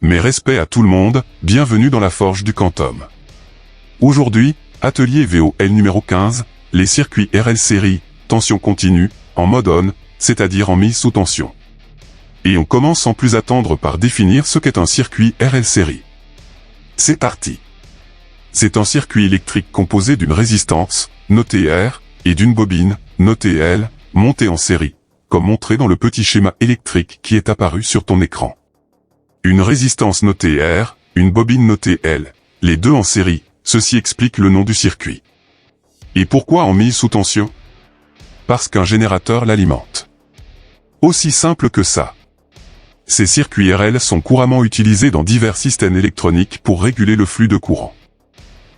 Mes respects à tout le monde, bienvenue dans la forge du Quantum. Aujourd'hui, atelier VOL numéro 15, les circuits RL série, tension continue, en mode on, c'est-à-dire en mise sous tension. Et on commence sans plus attendre par définir ce qu'est un circuit RL série. C'est parti. C'est un circuit électrique composé d'une résistance, notée R, et d'une bobine, notée L, montée en série, comme montré dans le petit schéma électrique qui est apparu sur ton écran. Une résistance notée R, une bobine notée L, les deux en série, ceci explique le nom du circuit. Et pourquoi en mise sous tension? Parce qu'un générateur l'alimente. Aussi simple que ça. Ces circuits RL sont couramment utilisés dans divers systèmes électroniques pour réguler le flux de courant.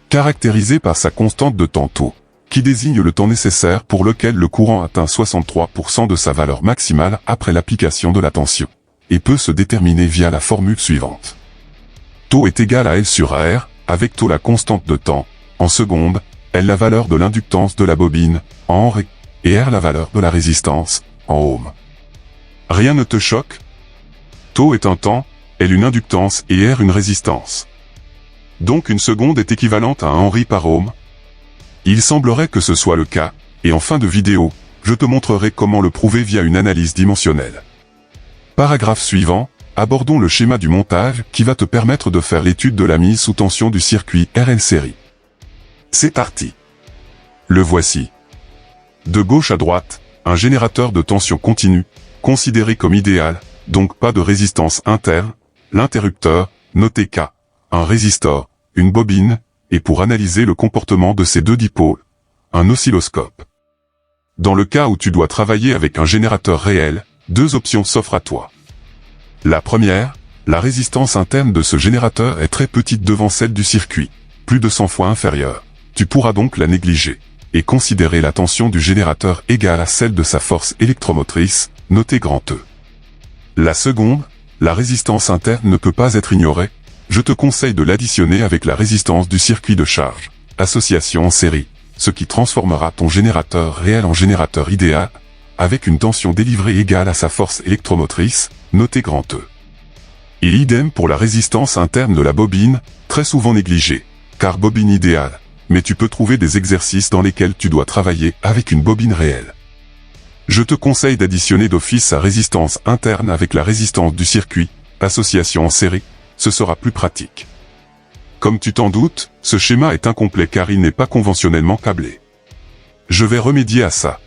Caractérisé par sa constante de temps τ, qui désigne le temps nécessaire pour lequel le courant atteint 63% de sa valeur maximale après l'application de la tension, et peut se déterminer via la formule suivante. τ est égal à L sur R, avec τ la constante de temps, en secondes, L la valeur de l'inductance de la bobine, en Henry, et R la valeur de la résistance, en ohms. Rien ne te choque? τ est un temps, L une inductance et R une résistance. Donc une seconde est équivalente à un Henry par ohm. Il semblerait que ce soit le cas, et en fin de vidéo, je te montrerai comment le prouver via une analyse dimensionnelle. Paragraphe suivant, abordons le schéma du montage qui va te permettre de faire l'étude de la mise sous tension du circuit RL série. C'est parti. Le voici. De gauche à droite, un générateur de tension continue, considéré comme idéal, donc pas de résistance interne, l'interrupteur, noté K, un résistor, une bobine, et pour analyser le comportement de ces deux dipôles, un oscilloscope. Dans le cas où tu dois travailler avec un générateur réel, deux options s'offrent à toi. La première, la résistance interne de ce générateur est très petite devant celle du circuit, plus de 100 fois inférieure. Tu pourras donc la négliger, et considérer la tension du générateur égale à celle de sa force électromotrice, notée grand E. La seconde, la résistance interne ne peut pas être ignorée, je te conseille de l'additionner avec la résistance du circuit de charge, association en série, ce qui transformera ton générateur réel en générateur idéal, avec une tension délivrée égale à sa force électromotrice, notée grand E. Et idem pour la résistance interne de la bobine, très souvent négligée, car bobine idéale, mais tu peux trouver des exercices dans lesquels tu dois travailler avec une bobine réelle. Je te conseille d'additionner d'office sa résistance interne avec la résistance du circuit, association en série, ce sera plus pratique. Comme tu t'en doutes, ce schéma est incomplet car il n'est pas conventionnellement câblé. Je vais remédier à ça.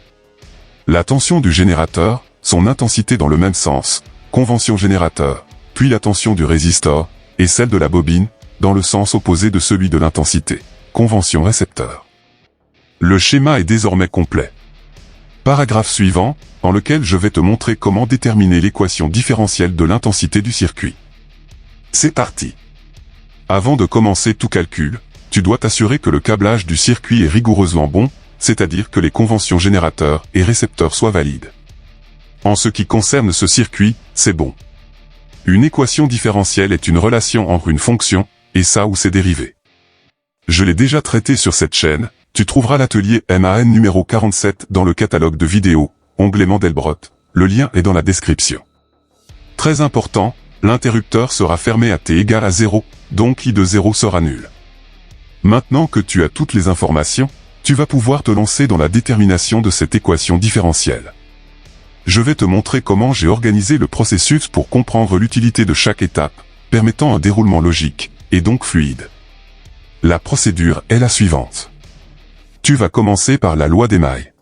La tension du générateur, son intensité dans le même sens, convention générateur, puis la tension du résistor, et celle de la bobine, dans le sens opposé de celui de l'intensité, convention récepteur. Le schéma est désormais complet. Paragraphe suivant, dans lequel je vais te montrer comment déterminer l'équation différentielle de l'intensité du circuit. C'est parti. Avant de commencer tout calcul, tu dois t'assurer que le câblage du circuit est rigoureusement bon, c'est-à-dire que les conventions générateurs et récepteurs soient valides. En ce qui concerne ce circuit, c'est bon. Une équation différentielle est une relation entre une fonction et sa ou ses dérivés. Je l'ai déjà traité sur cette chaîne, tu trouveras l'atelier MAN numéro 47 dans le catalogue de vidéos, onglet Mandelbrot, le lien est dans la description. Très important, l'interrupteur sera fermé à t égale à 0, donc I de 0 sera nul. Maintenant que tu as toutes les informations, tu vas pouvoir te lancer dans la détermination de cette équation différentielle. Je vais te montrer comment j'ai organisé le processus pour comprendre l'utilité de chaque étape, permettant un déroulement logique, et donc fluide. La procédure est la suivante. Tu vas commencer par la loi des mailles.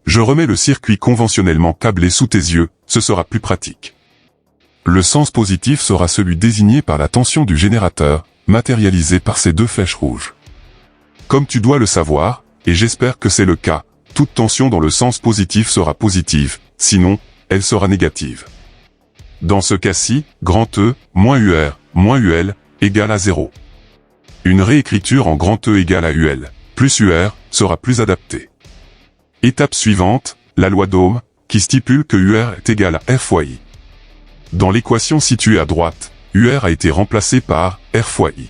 Je remets le circuit conventionnellement câblé sous tes yeux, ce sera plus pratique. Le sens positif sera celui désigné par la tension du générateur, matérialisé par ces deux flèches rouges. Comme tu dois le savoir, et j'espère que c'est le cas, toute tension dans le sens positif sera positive, sinon, elle sera négative. Dans ce cas-ci, grand E, moins UR, moins UL, égale à 0. Une réécriture en grand E égale à UL, plus UR, sera plus adaptée. Étape suivante, la loi d'Ohm, qui stipule que UR est égal à R fois I. Dans l'équation située à droite, UR a été remplacé par R fois I.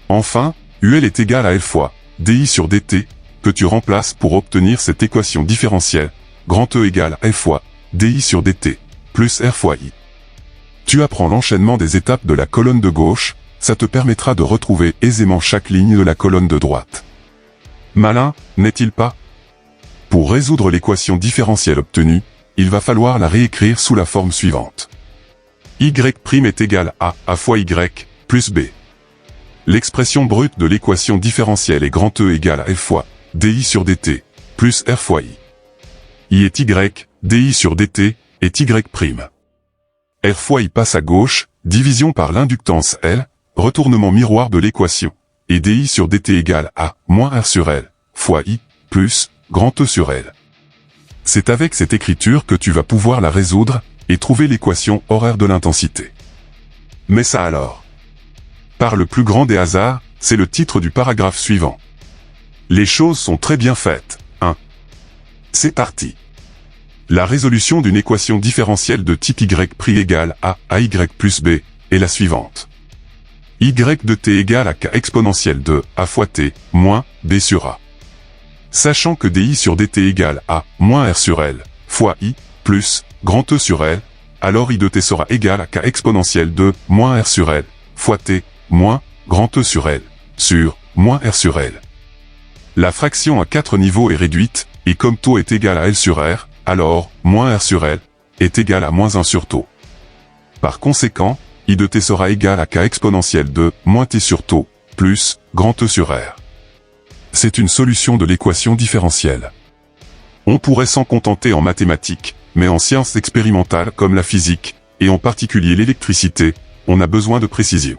Enfin, UL est égal à L fois DI sur DT, que tu remplaces pour obtenir cette équation différentielle, grand E égale à F fois DI sur DT, plus R fois I. Tu apprends l'enchaînement des étapes de la colonne de gauche, ça te permettra de retrouver aisément chaque ligne de la colonne de droite. Malin, n'est-il pas? Pour résoudre l'équation différentielle obtenue, il va falloir la réécrire sous la forme suivante. Y' est égal à A fois Y plus B. L'expression brute de l'équation différentielle est grand E égale à F fois dI sur dt, plus R fois I. I est Y, dI sur dt, est Y'. R fois I passe à gauche, division par l'inductance L, retournement miroir de l'équation, et dI sur dt égale à moins R sur L, fois I, plus grand E sur L. C'est avec cette écriture que tu vas pouvoir la résoudre, et trouver l'équation horaire de l'intensité. Mais ça alors? Par le plus grand des hasards, c'est le titre du paragraphe suivant. Les choses sont très bien faites, hein? C'est parti. La résolution d'une équation différentielle de type Y' égale à AY plus B est la suivante. Y de t égale à K exponentielle de A fois T moins B sur A. Sachant que dI sur dt égale à moins R sur L fois I plus grand E sur L, alors I de t sera égal à K exponentielle de moins R sur L fois T moins grand E sur L sur moins R sur L. La fraction à 4 niveaux est réduite, et comme taux est égal à L sur R, alors moins R sur L est égal à moins 1 sur taux. Par conséquent, I de t sera égal à K exponentielle de moins T sur taux plus grand E sur R. C'est une solution de l'équation différentielle. On pourrait s'en contenter en mathématiques, mais en sciences expérimentales comme la physique, et en particulier l'électricité, on a besoin de précision.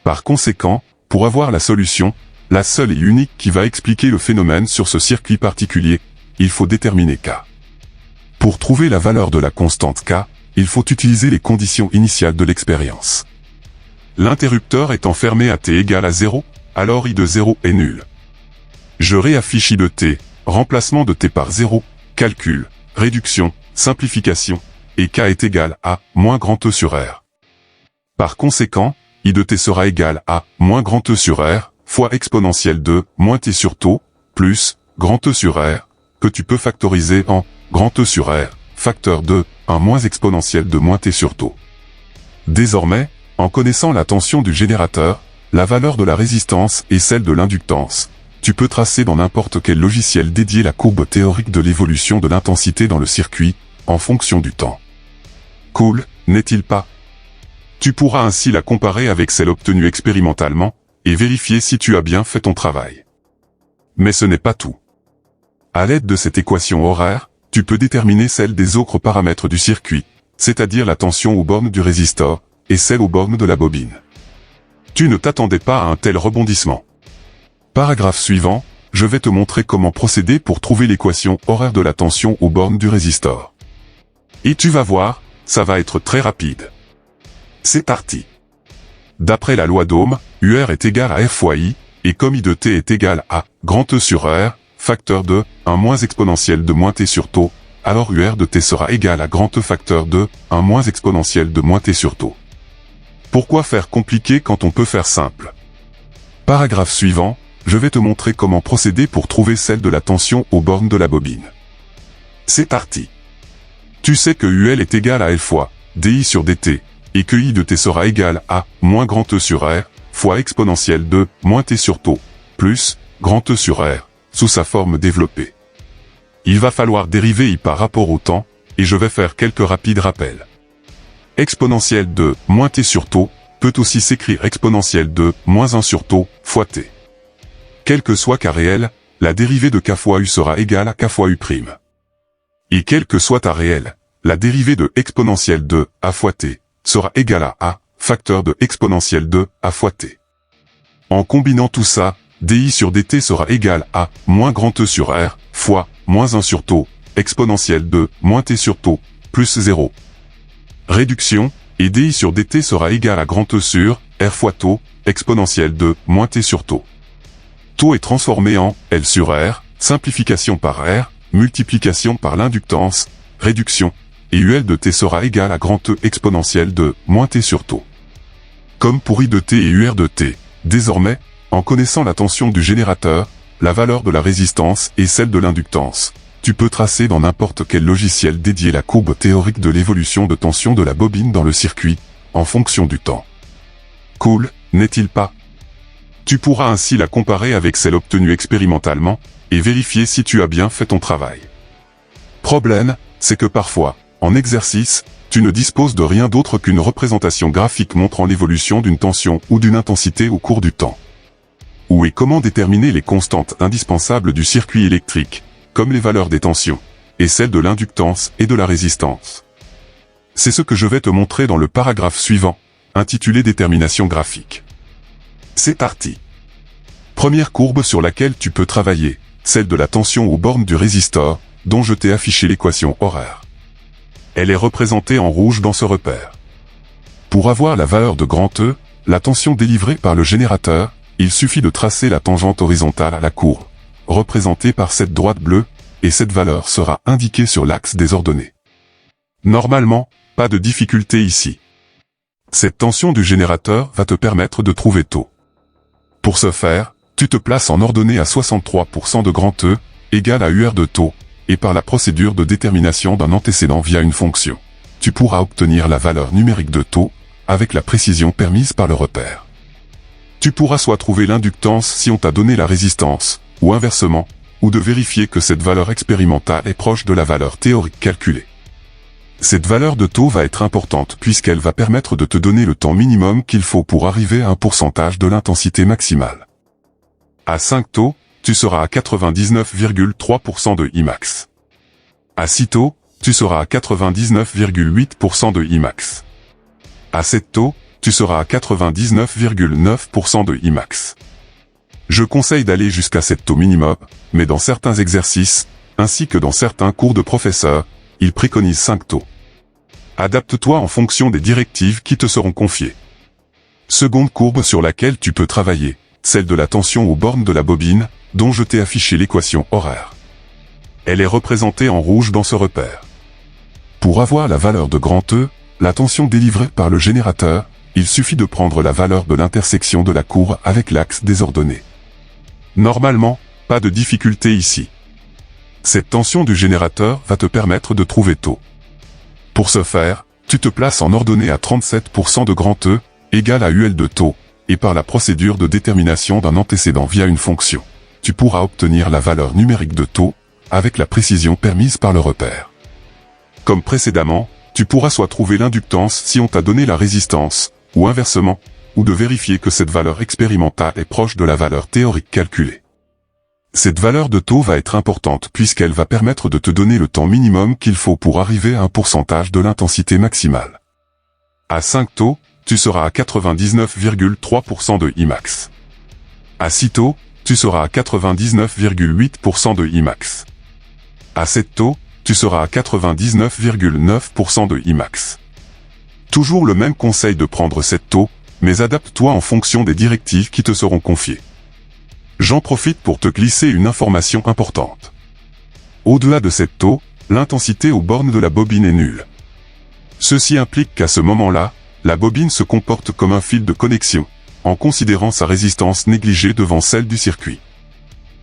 Par conséquent, pour avoir la solution, la seule et unique qui va expliquer le phénomène sur ce circuit particulier, il faut déterminer K. Pour trouver la valeur de la constante K, il faut utiliser les conditions initiales de l'expérience. L'interrupteur étant fermé à t égale à 0, alors I de 0 est nul. Je réaffiche I de t, remplacement de t par 0, calcul, réduction, simplification, et K est égal à moins grand E sur R. Par conséquent, I de t sera égal à moins grand E sur R, fois exponentielle de moins T sur taux, plus grand E sur R, que tu peux factoriser en grand E sur R, facteur de 1 moins exponentielle de moins T sur taux. Désormais, en connaissant la tension du générateur, la valeur de la résistance et celle de l'inductance, tu peux tracer dans n'importe quel logiciel dédié la courbe théorique de l'évolution de l'intensité dans le circuit, en fonction du temps. Cool, n'est-il pas? Tu pourras ainsi la comparer avec celle obtenue expérimentalement, et vérifier si tu as bien fait ton travail. Mais ce n'est pas tout. À l'aide de cette équation horaire, tu peux déterminer celle des autres paramètres du circuit, c'est-à-dire la tension aux bornes du résistor, et celle aux bornes de la bobine. Tu ne t'attendais pas à un tel rebondissement. Paragraphe suivant, je vais te montrer comment procéder pour trouver l'équation horaire de la tension aux bornes du résistor. Et tu vas voir, ça va être très rapide. C'est parti. D'après la loi d'Ohm, UR est égal à F fois I, et comme I de t est égal à grand E sur R, facteur de 1 moins exponentielle de moins T sur taux, alors UR de t sera égal à grand E facteur de 1 moins exponentielle de moins T sur taux. Pourquoi faire compliqué quand on peut faire simple? Paragraphe suivant, je vais te montrer comment procéder pour trouver celle de la tension aux bornes de la bobine. C'est parti. Tu sais que UL est égal à L fois dI sur dt, et que I de t sera égal à moins grand E sur R, fois exponentielle de moins T sur taux, plus grand E sur R, sous sa forme développée. Il va falloir dériver I par rapport au temps, et je vais faire quelques rapides rappels. Exponentielle de moins T sur taux peut aussi s'écrire exponentielle de moins 1 sur taux fois T. Quel que soit K réel, la dérivée de K fois U sera égale à K fois U'. Et quel que soit A réel, la dérivée de exponentielle de A fois T sera égale à A, facteur de exponentielle de A fois T. En combinant tout ça, dI sur dt sera égal à moins grand E sur R, fois moins 1 sur taux, exponentielle de moins T sur taux, plus 0. Réduction, et dI sur dt sera égal à grand E sur R fois taux, exponentielle de moins T sur taux. Taux est transformé en L sur R, simplification par R, multiplication par l'inductance, réduction, et UL de t sera égal à grand E exponentielle de moins T sur taux. Comme pour I de t et UR de t, désormais, en connaissant la tension du générateur, la valeur de la résistance et celle de l'inductance, tu peux tracer dans n'importe quel logiciel dédié la courbe théorique de l'évolution de tension de la bobine dans le circuit, en fonction du temps. Cool, n'est-il pas? Tu pourras ainsi la comparer avec celle obtenue expérimentalement, et vérifier si tu as bien fait ton travail. Problème, c'est que parfois, en exercice, tu ne disposes de rien d'autre qu'une représentation graphique montrant l'évolution d'une tension ou d'une intensité au cours du temps. Où et comment déterminer les constantes indispensables du circuit électrique, comme les valeurs des tensions, et celles de l'inductance et de la résistance. C'est ce que je vais te montrer dans le paragraphe suivant, intitulé Détermination graphique. C'est parti. Première courbe sur laquelle tu peux travailler, celle de la tension aux bornes du résistor, dont je t'ai affiché l'équation horaire. Elle est représentée en rouge dans ce repère. Pour avoir la valeur de grand E, la tension délivrée par le générateur, il suffit de tracer la tangente horizontale à la courbe, représentée par cette droite bleue, et cette valeur sera indiquée sur l'axe des ordonnées. Normalement, pas de difficulté ici. Cette tension du générateur va te permettre de trouver taux. Pour ce faire, tu te places en ordonnée à 63% de grand E, égale à UR de taux, et par la procédure de détermination d'un antécédent via une fonction, tu pourras obtenir la valeur numérique de taux, avec la précision permise par le repère. Tu pourras soit trouver l'inductance si on t'a donné la résistance, ou inversement, ou de vérifier que cette valeur expérimentale est proche de la valeur théorique calculée. Cette valeur de taux va être importante puisqu'elle va permettre de te donner le temps minimum qu'il faut pour arriver à un pourcentage de l'intensité maximale. À 5 taux, tu seras à 99,3% de Imax. À 6 taux, tu seras à 99,8% de Imax. À 7 taux, tu seras à 99,9% de Imax. Je conseille d'aller jusqu'à 7 taux minimum, mais dans certains exercices, ainsi que dans certains cours de professeurs, ils préconisent 5 taux. Adapte-toi en fonction des directives qui te seront confiées. Seconde courbe sur laquelle tu peux travailler, celle de la tension aux bornes de la bobine, dont je t'ai affiché l'équation horaire. Elle est représentée en rouge dans ce repère. Pour avoir la valeur de grand E, la tension délivrée par le générateur, il suffit de prendre la valeur de l'intersection de la courbe avec l'axe des ordonnées. Normalement, pas de difficulté ici. Cette tension du générateur va te permettre de trouver taux. Pour ce faire, tu te places en ordonnée à 37% de grand E, égale à UL de taux, et par la procédure de détermination d'un antécédent via une fonction, tu pourras obtenir la valeur numérique de taux, avec la précision permise par le repère. Comme précédemment, tu pourras soit trouver l'inductance si on t'a donné la résistance, ou inversement, ou de vérifier que cette valeur expérimentale est proche de la valeur théorique calculée. Cette valeur de taux va être importante puisqu'elle va permettre de te donner le temps minimum qu'il faut pour arriver à un pourcentage de l'intensité maximale. À 5 taux, tu seras à 99,3% de Imax. À 6 taux, tu seras à 99,8% de Imax. À 7 taux, tu seras à 99,9% de Imax. Toujours le même conseil de prendre 7 taux, mais adapte-toi en fonction des directives qui te seront confiées. J'en profite pour te glisser une information importante. Au-delà de 7 taux, l'intensité aux bornes de la bobine est nulle. Ceci implique qu'à ce moment-là, la bobine se comporte comme un fil de connexion, en considérant sa résistance négligée devant celle du circuit.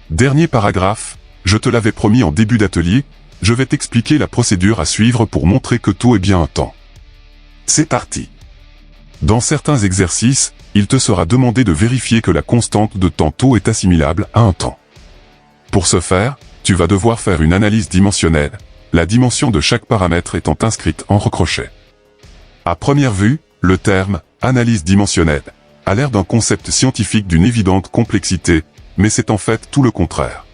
Dernier paragraphe, je te l'avais promis en début d'atelier, je vais t'expliquer la procédure à suivre pour montrer que taux est bien un temps. C'est parti. Dans certains exercices, il te sera demandé de vérifier que la constante de temps taux est assimilable à un temps. Pour ce faire, tu vas devoir faire une analyse dimensionnelle, la dimension de chaque paramètre étant inscrite en recrochet. À première vue, le terme « analyse dimensionnelle » a l'air d'un concept scientifique d'une évidente complexité, mais c'est en fait tout le contraire.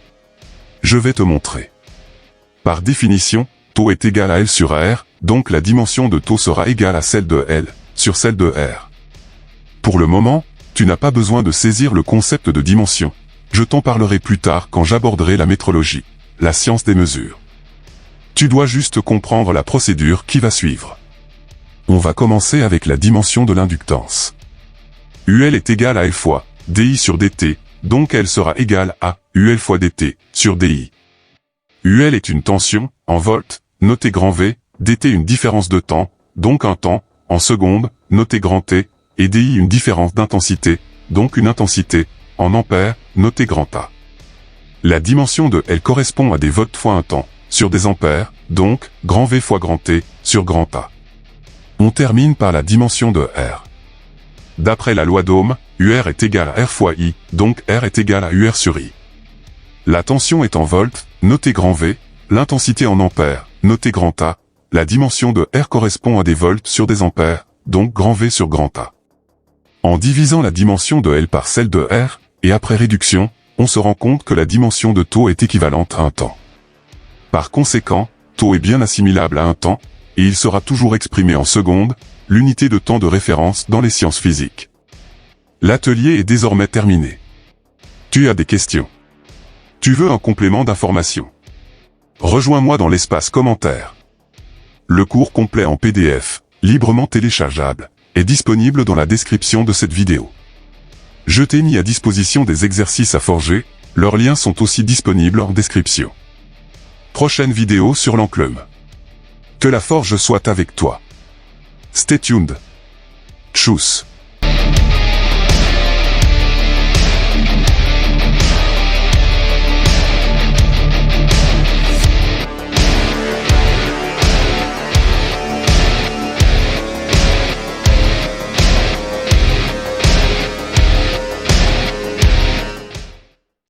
Je vais te montrer. Par définition, taux est égal à L sur R, donc la dimension de taux sera égale à celle de L, sur celle de R. Pour le moment, tu n'as pas besoin de saisir le concept de dimension. Je t'en parlerai plus tard quand j'aborderai la métrologie, la science des mesures. Tu dois juste comprendre la procédure qui va suivre. On va commencer avec la dimension de l'inductance. UL est égal à L fois DI sur DT, donc elle sera égale à UL fois DT sur DI. UL est une tension, en volts, notée grand V, DT une différence de temps, donc un temps, en secondes, notée grand T, et DI une différence d'intensité, donc une intensité, en ampères, notée grand A. La dimension de L correspond à des volts fois un temps, sur des ampères, donc, grand V fois grand T, sur grand A. On termine par la dimension de R. D'après la loi d'Ohm, UR est égal à R fois I, donc R est égal à UR sur I. La tension est en volts, notez grand V, l'intensité en ampères, notez grand A, la dimension de R correspond à des volts sur des ampères, donc grand V sur grand A. En divisant la dimension de L par celle de R, et après réduction, on se rend compte que la dimension de taux est équivalente à un temps. Par conséquent, taux est bien assimilable à un temps, et il sera toujours exprimé en secondes, l'unité de temps de référence dans les sciences physiques. L'atelier est désormais terminé. Tu as des questions? Tu veux un complément d'information? Rejoins-moi dans l'espace commentaire. Le cours complet en PDF, librement téléchargeable, est disponible dans la description de cette vidéo. Je t'ai mis à disposition des exercices à forger, leurs liens sont aussi disponibles en description. Prochaine vidéo sur l'enclume. Que la forge soit avec toi. Stay tuned. Tchuss.